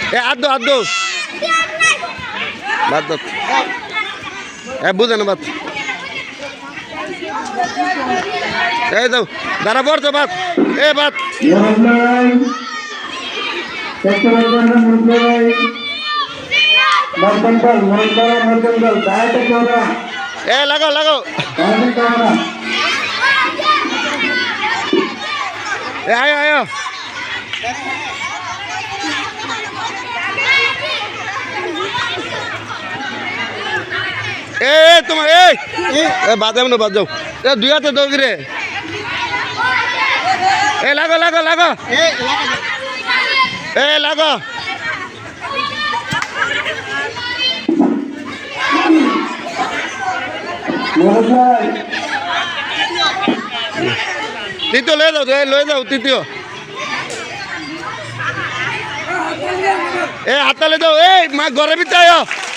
এ আদ বাদ দো এ বুঝে না বাদ এই দাও দাঁড়া পড়তো বাদ এ বাদ এ লাগাও এ আয় এ তোমার এই বাদ যাও না বাদ যাও এ দুই হাতে দৌড় রে এ লাগো এ লাগো তৃতীয় লয়ে যাও তৃতীয় এ হাততালে দাও এই মা ঘরের ভিতরে আয়